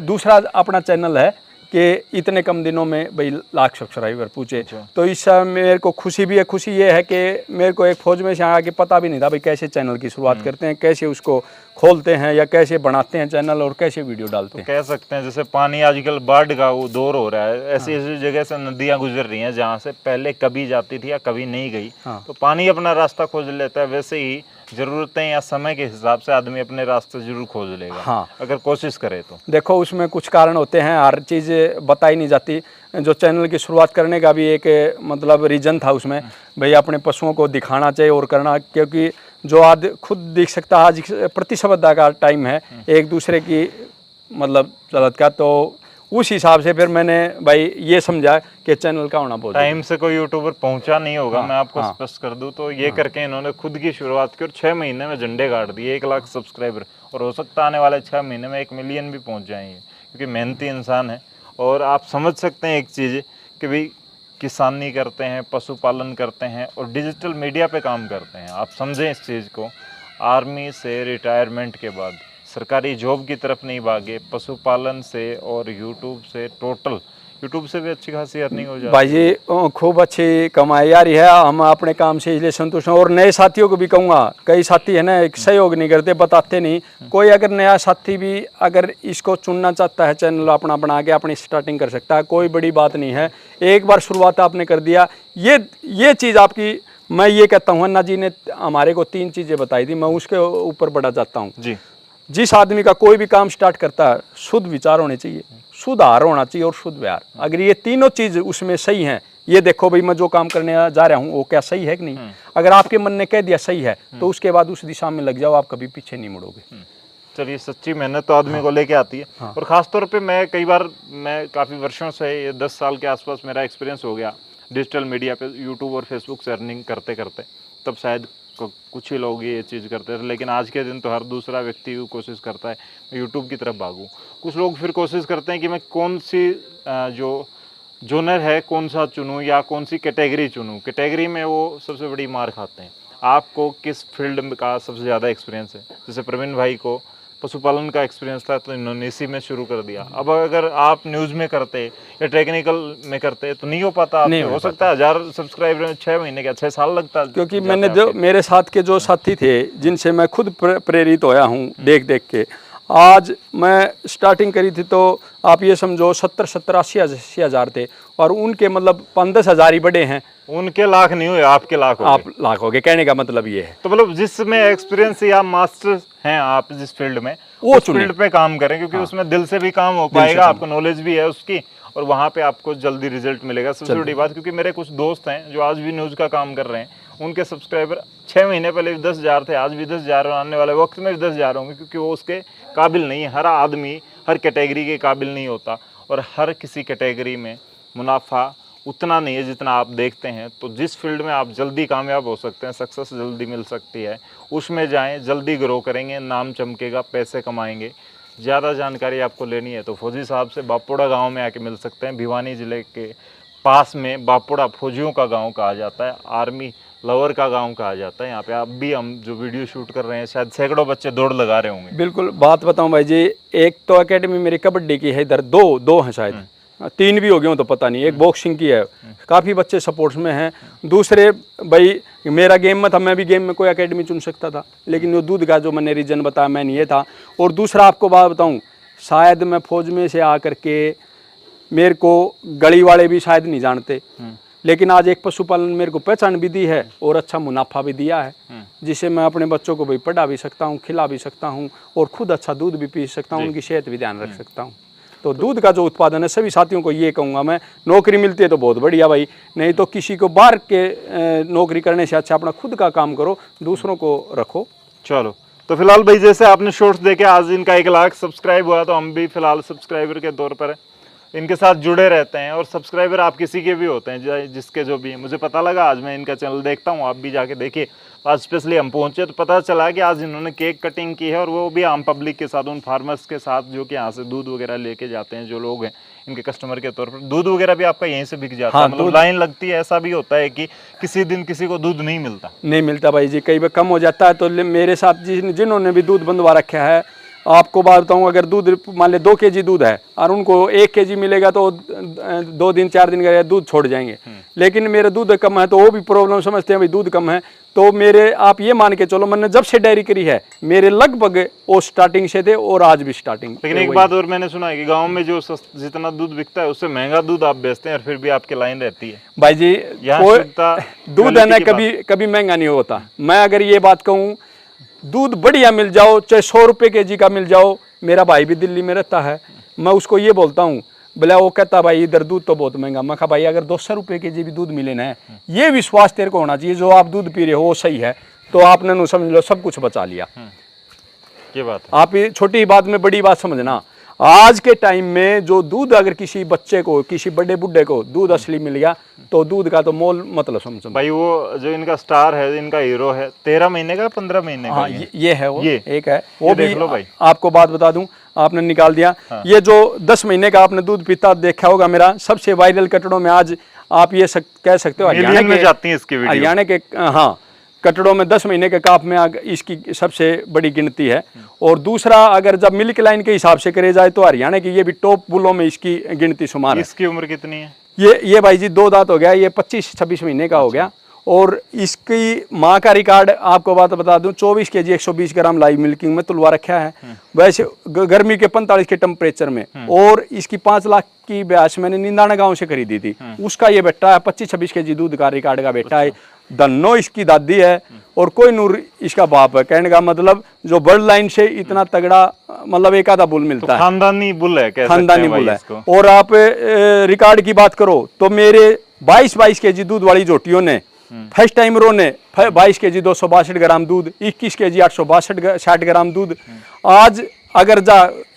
दूसरा अपना चैनल है कि इतने कम दिनों में भाई लाख सब्सक्राइबर पूछे। तो इस मेरे को खुशी भी है। खुशी ये है कि मेरे को एक फौज में से आके पता भी नहीं था भाई कैसे चैनल की शुरुआत करते हैं, कैसे उसको खोलते हैं या कैसे बनाते हैं चैनल और कैसे वीडियो डालते हैं। कह सकते हैं जैसे पानी आजकल बाढ़ का वो दौर हो रहा है, ऐसी ऐसी जगह से नदियां गुजर रही हैं जहाँ से पहले कभी जाती थी या कभी नहीं गई। तो पानी अपना रास्ता खोज लेता है, वैसे ही जरूरतें या समय के हिसाब से आदमी अपने रास्ते जरूर खोज लेगा, अगर कोशिश करे तो। देखो उसमें कुछ कारण होते हैं, हर चीज़ बताई नहीं जाती। जो चैनल की शुरुआत करने का भी एक मतलब रीज़न था उसमें, भाई अपने पशुओं को दिखाना चाहिए और करना, क्योंकि जो आज खुद देख सकता है आज प्रतिस्पर्धा का टाइम है, एक दूसरे की मतलब चलत का, तो उस हिसाब से फिर मैंने भाई ये समझा कि चैनल का होना बहुत टाइम से कोई यूट्यूबर पहुंचा नहीं होगा। मैं आपको स्पष्ट कर दूं तो ये करके इन्होंने खुद की शुरुआत की और 6 महीने में झंडे गाड़ दिए, 1 लाख सब्सक्राइबर, और हो सकता है आने वाले 6 महीने में 1 मिलियन भी पहुंच जाएंगे, क्योंकि मेहनती इंसान है। और आप समझ सकते हैं एक चीज़ कि भाई किसानी करते हैं, पशुपालन करते हैं और डिजिटल मीडिया पे काम करते हैं। आप समझें इस चीज़ को, आर्मी से रिटायरमेंट के बाद सरकारी जॉब की तरफ नहीं भागे, पशुपालन से और यूट्यूब से, टोटल यूट्यूब से भी अच्छी खासी अर्निंग हो जाती है भाई जी। खूब अच्छी कमाई आ रही है, हम अपने काम से इसलिए संतुष्ट हैं। और नए साथियों को भी कहूँगा, कई साथी है ना एक सहयोग नहीं करते, बताते नहीं। कोई अगर नया साथी भी अगर इसको चुनना चाहता है, चैनल अपना बना के अपनी स्टार्टिंग कर सकता है, कोई बड़ी बात नहीं है। एक बार शुरुआत आपने कर दिया, ये चीज़ आपकी, मैं ये कहता हूँ, अन्ना जी ने हमारे को 3 चीज़ें बताई थी, मैं उसके ऊपर बढ़ा जाता हूँ जी। जिस आदमी का कोई भी काम स्टार्ट करता है, शुद्ध विचार होने चाहिए, सुधार होना चाहिए और शुद्ध व्यवहार। अगर ये तीनों चीज़ उसमें सही हैं, ये देखो भाई मैं जो काम करने जा रहा हूँ वो क्या सही है कि नहीं, अगर आपके मन ने कह दिया सही है तो उसके बाद उस दिशा में लग जाओ, आप कभी पीछे नहीं मुड़ोगे। चलिए, सच्ची मेहनत तो आदमी को लेके आती है। और ख़ासतौर पे मैं कई बार, मैं काफ़ी वर्षों से, 10 साल के आसपास मेरा एक्सपीरियंस हो गया डिजिटल मीडिया पे, यूट्यूब और फेसबुक से अर्निंग करते करते। तब शायद कुछ ही लोग ये चीज़ करते थे, लेकिन आज के दिन तो हर दूसरा व्यक्ति कोशिश करता है मैं यूट्यूब की तरफ भागूं। कुछ लोग फिर कोशिश करते हैं कि मैं कौन सी जो जोनर है कौन सा चुनूं या कौन सी कैटेगरी चुनूं। कैटेगरी में वो सबसे बड़ी मार खाते हैं। आपको किस फील्ड का सबसे ज़्यादा एक्सपीरियंस है? जैसे प्रवीण भाई को पशुपालन का एक्सपीरियंस था तो इन्होंने इसी में शुरू कर दिया। अब अगर आप न्यूज़ में करते या टेक्निकल में करते तो नहीं हो पाता। नहीं हो सकता 1000 सब्सक्राइबर 6 महीने क्या 6 साल लगता। क्योंकि मैंने जो मेरे साथ के जो साथी थे जिनसे मैं खुद प्रेरित होया हूँ देख देख के, आज मैं स्टार्टिंग करी थी तो आप ये समझो 70-80 हज़ार थे और उनके मतलब 5-10 हज़ार ही बड़े हैं। उनके लाख नहीं हुए, आपके लाख हो गए। आप लाख हो गए, कहने का मतलब ये है। तो मतलब जिसमें एक्सपीरियंस या मास्टर हैं आप जिस फील्ड में, वो फील्ड पे काम करें, क्योंकि उसमें दिल से भी काम हो पाएगा, आपको नॉलेज भी है उसकी और वहाँ पे आपको जल्दी रिजल्ट मिलेगा। सबसे बड़ी बात, क्योंकि मेरे कुछ दोस्त हैं जो आज भी न्यूज़ का काम कर रहे हैं, उनके सब्सक्राइबर 6 महीने पहले भी 10,000 थे, आज भी 10,000 और आने वाले वक्त में भी 10,000 होंगे, क्योंकि वो उसके काबिल नहीं है। हर आदमी हर कैटेगरी के काबिल नहीं होता और हर किसी कैटेगरी में मुनाफा उतना नहीं है जितना आप देखते हैं। तो जिस फील्ड में आप जल्दी कामयाब हो सकते हैं, सक्सेस जल्दी मिल सकती है, उसमें जाएं, जल्दी ग्रो करेंगे, नाम चमकेगा, पैसे कमाएंगे। ज़्यादा जानकारी आपको लेनी है तो फौजी साहब से बापोड़ा गांव में आके मिल सकते हैं। भिवानी ज़िले के पास में बापोड़ा फौजियों का गांव कहा जाता है। आर्मी लवर का गांव कहा जाता है। यहाँ पे आप भी, हम जो वीडियो शूट कर रहे हैं, शायद सैकड़ों बच्चे दौड़ लगा रहे होंगे। बिल्कुल, बात बताऊं भाई जी, एक तो एकेडमी मेरी कबड्डी की है, इधर दो हैं शायद, 3 भी हो गए हो तो पता नहीं, एक बॉक्सिंग की है, काफ़ी बच्चे सपोर्ट्स में हैं। दूसरे भाई मेरा गेम में था, मैं भी गेम में कोई एकेडमी चुन सकता था, लेकिन वो दूध का जो मैंने रीजन बताया मैंने ये था। और दूसरा आपको बात बताऊं, शायद मैं फौज में से आकर के मेरे को गली वाले भी शायद नहीं जानते, लेकिन आज एक पशुपालन मेरे को पहचान भी दी है और अच्छा मुनाफा भी दिया है, जिससे मैं अपने बच्चों को भी पढ़ा भी सकता हूँ, खिला भी सकता हूँ और खुद अच्छा दूध भी पी सकता हूँ, उनकी सेहत भी ध्यान रख सकता हूँ। तो दूध का जो उत्पादन है, सभी साथियों को ये कहूँगा मैं, नौकरी मिलती है तो बहुत बढ़िया भाई, नहीं तो किसी को बाहर के नौकरी करने से अच्छा अपना खुद का काम करो, दूसरों को रखो। चलो, तो फिलहाल भाई जैसे आपने शॉर्ट्स देखे, आज इनका 1 लाख सब्सक्राइब हुआ, तो हम भी फिलहाल सब्सक्राइबर के तौर पर इनके साथ जुड़े रहते हैं। और सब्सक्राइबर आप किसी के भी होते हैं, जिसके जो भी, मुझे पता लगा, आज मैं इनका चैनल देखता हूँ, आप भी जाके देखिए। आज स्पेशली हम पहुंचे तो पता चला कि आज इन्होंने केक कटिंग की है, और वो भी आम पब्लिक के साथ, उन फार्मर्स के साथ जो कि यहाँ से दूध वगैरह लेके जाते हैं, जो लोग हैं इनके कस्टमर के तौर पर। दूध वगैरह भी आपका यहीं से बिक जाता है? मतलब लाइन लगती है? ऐसा भी होता है कि किसी दिन किसी को दूध नहीं मिलता भाई जी, कई बार कम हो जाता है। तो मेरे साथ जिन्होंने भी दूध बंधवा रखा है, आपको बात बताऊँ, अगर दूध मान ले 2 kg दूध है और उनको 1 kg मिलेगा तो 2 दिन 4 दिन का दूध छोड़ जाएंगे। लेकिन मेरा दूध कम है तो वो भी प्रॉब्लम समझते हैं भाई, दूध कम है। तो मेरे, आप ये मान के चलो, मैंने जब से डेयरी करी है, मेरे लगभग वो स्टार्टिंग से थे और आज भी स्टार्टिंग। लेकिन एक बात और मैंने सुना है कि गांव में जो जितना दूध बिकता है उससे महंगा दूध आप बेचते हैं, और फिर भी आपकी लाइन रहती है भाई जी। दूध है ना, कभी महंगा नहीं होता। मैं अगर ये बात कहूँ, दूध बढ़िया मिल जाओ, चाहे 100 रुपये kg का मिल जाओ। मेरा भाई भी दिल्ली में रहता है, मैं उसको ये बोलता हूँ, बोला, वो कहता भाई इधर दूध तो बहुत महंगा। मैं कहा भाई अगर 200 रुपये kg भी दूध मिले ना, ये विश्वास तेरे को होना चाहिए, जो आप दूध पी रहे हो वो सही है, तो आपने नु समझ लो सब कुछ बचा लिया। ये बात है। आप छोटी बात में बड़ी बात समझना। आज के टाइम में जो दूध, अगर किसी बच्चे को, किसी बड़े बुढ़े को दूध असली मिल गया, तो दूध का तो मोल मतलब समझो भाई। वो जो इनका स्टार है, इनका हीरो है, 13 महीने का 15 महीने का? हाँ, ये है, वो ये एक है, वो भी लो भाई। आपको बात बता दूं, आपने निकाल दिया। हाँ। ये जो 10 महीने का आपने दूध पीता देखा होगा, मेरा सबसे वायरल कटड़ों में आज आप ये कह सकते हो हरियाणा के हाँ कटड़ों में 10 महीने के काफ में इसकी सबसे बड़ी गिनती है। और दूसरा, अगर जब मिल्क लाइन के हिसाब से करे जाए तो हरियाणा की ये भी टॉप बुलों में इसकी गिनती शुमार है। इसकी उम्र कितनी है? ये भाई जी 2 दांत हो गया, ये 25-26 महीने का हो गया। और इसकी माँ का रिकॉर्ड आपको बात बता दूं, 24 kg 120 ग्राम लाइव मिल्किंग में तुलवा रखा है, वैसे गर्मी के 45 के टेम्परेचर में। और इसकी 5 लाख की ब्यास मैंने निंदाना गांव से खरीदी थी, उसका ये बेटा है, 25-26 kg दूध का रिकॉर्ड का बेटा है। धन्नो इसकी दादी है और कोई नूर इसका बाप है। कहने का मतलब जो बर्ड लाइन से इतना तगड़ा, मतलब एक आधा बुल मिलता है, खानदानी बुल है, खानदानी बुल है। और आप रिकॉर्ड की बात करो तो मेरे 22 kg दूध वाली जोटियों ने, फर्स्ट टाइमरों ने 22 kg 262 ग्राम दूध, 21 kg 862 ग्राम दूध। आज अगर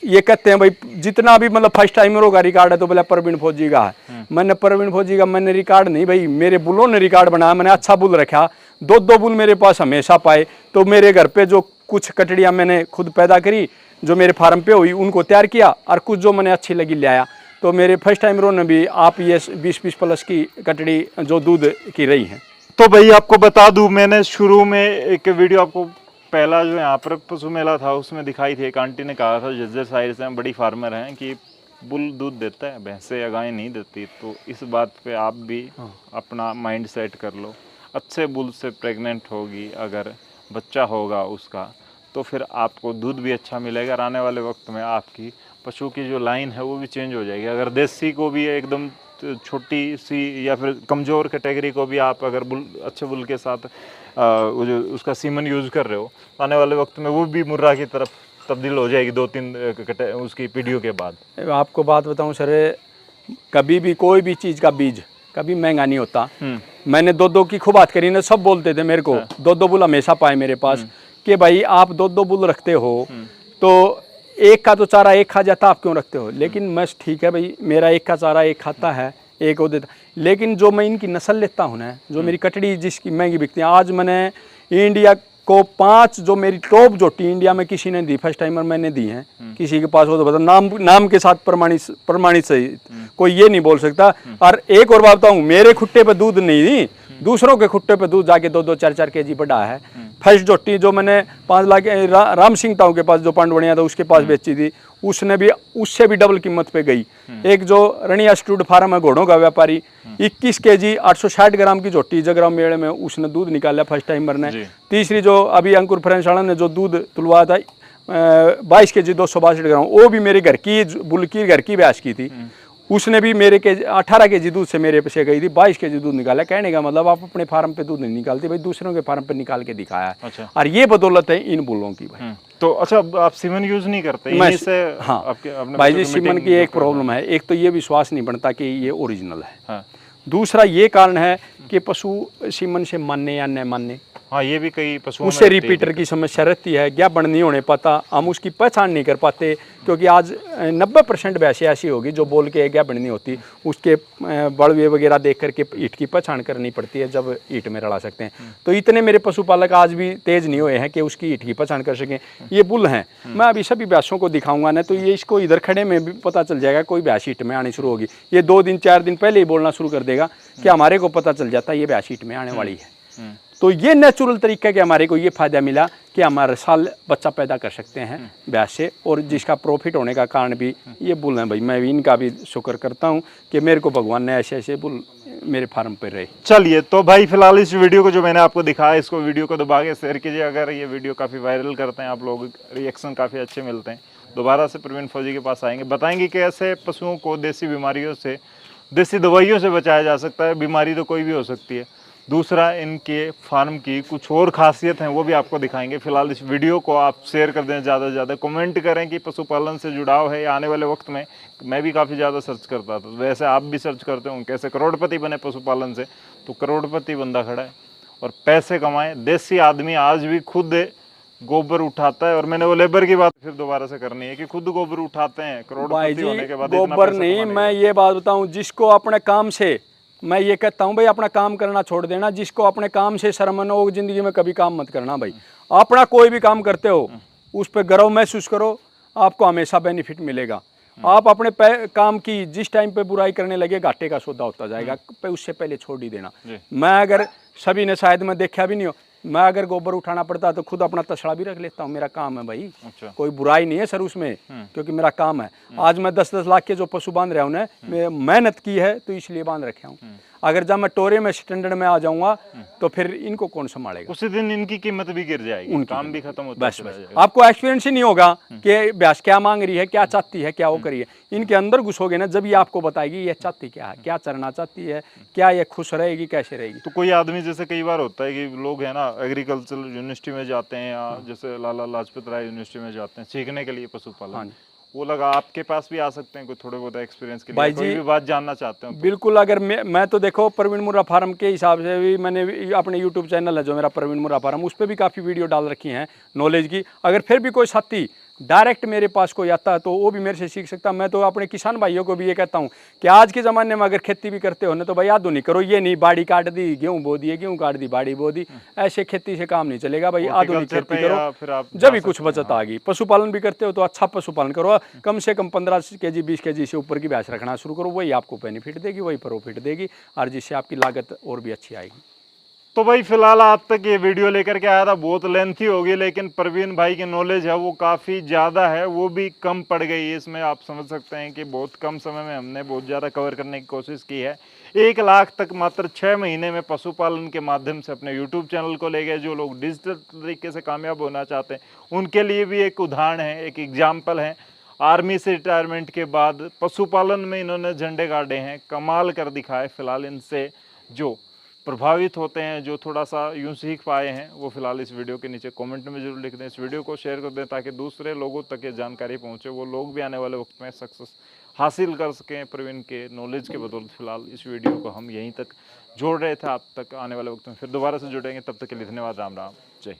ये कहते हैं भाई जितना भी मतलब फर्स्ट टाइमरों का रिकॉर्ड है तो बोला प्रवीण फौजी का है। मैंने प्रवीण फौजी का मैंने रिकॉर्ड नहीं भाई, मेरे बुलों ने रिकॉर्ड बनाया। मैंने अच्छा बुल रखा, 2 बुल मेरे पास हमेशा पाए। तो मेरे घर पे जो कुछ कटड़ियाँ मैंने खुद पैदा करी, जो मेरे फार्म पे हुई, उनको तैयार किया, और कुछ जो मैंने अच्छी लगी ले आया। तो मेरे फर्स्ट टाइमरों ने भी आप ये 20 प्लस की कटड़ी जो दूध की रही है। तो भाई आपको बता दूं, मैंने शुरू में एक वीडियो आपको पहला जो यहाँ पर पशु मेला था उसमें दिखाई थी। एक आंटी ने कहा था, जज्जर साइड से बड़ी फार्मर हैं, कि बुल दूध देता है, भैंसे या गाय नहीं देती। तो इस बात पे आप भी अपना माइंड सेट कर लो। अच्छे बुल से प्रेग्नेंट होगी, अगर बच्चा होगा उसका, तो फिर आपको दूध भी अच्छा मिलेगा। और आने वाले वक्त में आपकी पशु की जो लाइन है वो भी चेंज हो जाएगी। अगर देसी को भी एकदम छोटी सी या फिर कमज़ोर कैटेगरी को भी आप अगर अच्छे बुल के साथ वो जो उसका सीमन यूज़ कर रहे हो, तो आने वाले वक्त में वो भी मुर्रा की तरफ तब्दील हो जाएगी 2-3 उसकी पीढ़ियों के बाद। आपको बात बताऊं सर, कभी भी कोई भी चीज़ का बीज कभी महंगा नहीं होता। मैंने 2 की खूब बात करी ना, सब बोलते थे मेरे को, 2 बुल हमेशा पाए मेरे पास, कि भाई आप 2 बुल रखते हो तो एक का तो चारा एक खा जाता, आप क्यों रखते हो? लेकिन मैं ठीक है भाई, मेरा एक का चारा एक खाता है, एक वो देता। लेकिन जो मैं इनकी नस्ल लेता हूँ ना, जो मेरी कटड़ी जिसकी महंगी बिकती है, आज मैंने इंडिया को 5 जो मेरी टॉप जोटी इंडिया में किसी ने दी, फर्स्ट टाइमर मैंने दी हैं। किसी के पास हो तो बता, नाम के साथ प्रमाणित सही, कोई ये नहीं बोल सकता। और एक और बात बताऊँ, मेरे खुट्टे पे दूध नहीं दी, दूसरों के खुट्टे पे दूध जाके 2-4 kg बढ़ा है। फर्स्ट जोटी जो मैंने 5 लाख राम सिंह ताऊ के पास जो पांडवणिया था उसके पास बेची थी, उसने भी उससे भी डबल कीमत पे गई। एक जो रनिया स्टूड फार्म है घोड़ों का व्यापारी, 21 kg 860 ग्राम की जोटी जगराम मेले में उसने दूध निकाला फर्स्ट टाइमर ने। तीसरी जो अभी अंकुर फ्रेंसाला ने जो दूध तुलवाया था 22 kg 262 ग्राम, वो भी मेरे घर की बुल्की घर की भैंस की थी, उसने भी मेरे के 18 kg दूध से मेरे पे से गई थी, 22 kg दूध निकाला। कहने का मतलब आप अपने फार्म पे दूध नहीं निकालते भाई, दूसरों के फार्म पे निकाल के दिखाया है। अच्छा। और ये बदौलत है इन बुलों की भाई। तो अच्छा, आप सीमन यूज नहीं करते? मैं से हाँ आपने भाई जी, सीमन की एक प्रॉब्लम है, एक तो ये विश्वास नहीं बनता कि ये ओरिजिनल है। हाँ। दूसरा ये कारण है कि पशु सीमन से मानने या न मानने, हाँ ये भी कई पशुओं उससे रिपीटर की समस्या रहती है, क्या बन नहीं होने पाता, हम उसकी पहचान नहीं कर पाते। क्योंकि आज 90% भैंसें ऐसी होगी जो बोल के क्या बन नहीं होती, उसके बड़वे वगैरह देख करके ईट की पहचान करनी पड़ती है जब ईट में रला सकते हैं। तो इतने मेरे पशुपालक आज भी तेज नहीं हुए हैं कि उसकी ईट की पहचान कर सकें। ये बुल हैं, मैं अभी सभी भैंसों को दिखाऊंगा ना, तो ये इसको इधर खड़े में भी पता चल जाएगा कोई भैंस ईट में आनी शुरू होगी। ये 2 दिन 4 दिन पहले ही बोलना शुरू कर देगा कि हमारे को पता चल जाता है ये भैंस ईट में आने वाली है। तो ये नेचुरल तरीका कि हमारे को ये फायदा मिला कि हमारे साल बच्चा पैदा कर सकते हैं भैंस से, और जिसका प्रॉफिट होने का कारण भी ये बुल हैं भाई। मैं भी इनका भी शुक्र करता हूँ कि मेरे को भगवान ने ऐसे ऐसे बुल मेरे फार्म पर रहे। चलिए, तो भाई फिलहाल इस वीडियो को जो मैंने आपको दिखाया, इसको वीडियो को दबा के शेयर कीजिए। अगर ये वीडियो काफ़ी वायरल करते हैं आप लोग, रिएक्शन काफ़ी अच्छे मिलते हैं, दोबारा से प्रवीण फौजी के पास आएंगे, बताएंगे कि ऐसे पशुओं को देसी बीमारियों से, देसी दवाइयों से बचाया जा सकता है। बीमारी तो कोई भी हो सकती है। दूसरा, इनके फार्म की कुछ और खासियत हैं वो भी आपको दिखाएंगे। फिलहाल इस वीडियो को आप शेयर कर दें ज़्यादा से ज़्यादा, कमेंट करें कि पशुपालन से जुड़ाव है। आने वाले वक्त में मैं भी काफ़ी ज़्यादा सर्च करता था, वैसे आप भी सर्च करते हो कैसे करोड़पति बने पशुपालन से, तो करोड़पति बंदा खड़ा है और पैसे कमाए। देसी आदमी आज भी खुद गोबर उठाता है, और मैंने वो लेबर की बात फिर दोबारा से करनी है कि खुद गोबर उठाते हैं करोड़पति होने के बाद। गोबर नहीं, मैं ये बात बताऊं, जिसको अपने काम से, मैं ये कहता हूं भाई अपना काम करना छोड़ देना। जिसको अपने काम से शर्म न हो जिंदगी में कभी काम मत करना भाई। अपना कोई भी काम करते हो उस पर गर्व महसूस करो, आपको हमेशा बेनिफिट मिलेगा। आप अपने काम की जिस टाइम पे बुराई करने लगे घाटे का सौदा होता जाएगा, उससे पहले छोड़ ही देना। मैं अगर सभी ने शायद मैं देखा भी नहीं हो, मैं अगर गोबर उठाना पड़ता तो खुद अपना तसड़ा भी रख लेता हूँ, मेरा काम है भाई। अच्छा। कोई बुराई नहीं है सर उसमें, क्योंकि मेरा काम है। आज मैं 10-10 लाख के जो पशु बांध रहा हूँ ना, मेहनत की है तो इसलिए बांध रखे हूँ। अगर जब मैं टोरे में स्टैंडर्ड में आ जाऊंगा तो फिर इनको कौन संभालेगा? उसी दिन इनकी कीमत भी गिर जाएगी, काम भी खत्म होता है। बस आपको एक्सपीरियंस ही नहीं होगा कि भैंस क्या मांग रही है, क्या चाहती है, क्या वो करी है। इनके अंदर घुसोगे ना, जब ये आपको बताएगी ये चाहती क्या है, क्या चरना चाहती है, क्या ये खुश रहेगी, कैसे रहेगी। तो कोई आदमी, जैसे कई बार होता है कि लोग है ना एग्रीकल्चर यूनिवर्सिटी में जाते हैं, या जैसे लाला लाजपत राय यूनिवर्सिटी में जाते हैं सीखने के लिए पशुपालन, वो लगा आपके पास भी आ सकते हैं कोई थोड़े बहुत एक्सपीरियंस के लिए, कोई भी बात जानना चाहते हो तो। बिल्कुल, अगर मैं तो देखो प्रवीण मुर्रा फार्म के हिसाब से भी मैंने अपने यूट्यूब चैनल है जो मेरा प्रवीण मुर्रा फार्म, उस पर भी काफ़ी वीडियो डाल रखी हैं नॉलेज की। अगर फिर भी कोई साथी डायरेक्ट मेरे पास कोई आता है तो वो भी मेरे से सीख सकता। मैं तो अपने किसान भाइयों को भी ये कहता हूँ कि आज के ज़माने में अगर खेती भी करते हो ना तो भाई आधुनिक करो। ये नहीं बाड़ी काट दी गेहूँ बो दिए, गेहूँ काट दी बाड़ी बो दी, ऐसे खेती से काम नहीं चलेगा भाई। आधुनिक खेती करो, जब भी कुछ बचत आ गई। पशुपालन भी करते हो तो अच्छा पशुपालन करो, कम से कम 15 kg 20 kg से ऊपर की भैंस रखना शुरू करो, वही आपको बेनिफिट देगी, वही प्रॉफिट देगी, और जिससे आपकी लागत और भी अच्छी आएगी। तो भाई फिलहाल आप तक ये वीडियो लेकर के आया था, बहुत लेंथी होगी, लेकिन प्रवीण भाई की नॉलेज है वो काफ़ी ज़्यादा है, वो भी कम पड़ गई है इसमें। आप समझ सकते हैं कि बहुत कम समय में हमने बहुत ज़्यादा कवर करने की कोशिश की है। 1 लाख तक मात्र 6 महीने में पशुपालन के माध्यम से अपने यूट्यूब चैनल को ले गए। जो लोग डिजिटल तरीके से कामयाब होना चाहते हैं उनके लिए भी एक उदाहरण है, एक एग्जाम्पल है। आर्मी से रिटायरमेंट के बाद पशुपालन में इन्होंने झंडे गाड़े हैं, कमाल कर दिखाए। फिलहाल इनसे जो प्रभावित होते हैं, जो थोड़ा सा यूं सीख पाए हैं, वो फिलहाल इस वीडियो के नीचे कमेंट में जरूर लिख दें। इस वीडियो को शेयर कर दें ताकि दूसरे लोगों तक ये जानकारी पहुंचे, वो लोग भी आने वाले वक्त में सक्सेस हासिल कर सकें प्रवीण के नॉलेज के बदौलत। फिलहाल इस वीडियो को हम यहीं तक जोड़ रहे थे, आप तक आने वाले वक्त में फिर दोबारा से जुड़ेंगे। तब तक के लिए धन्यवाद। राम राम, जय।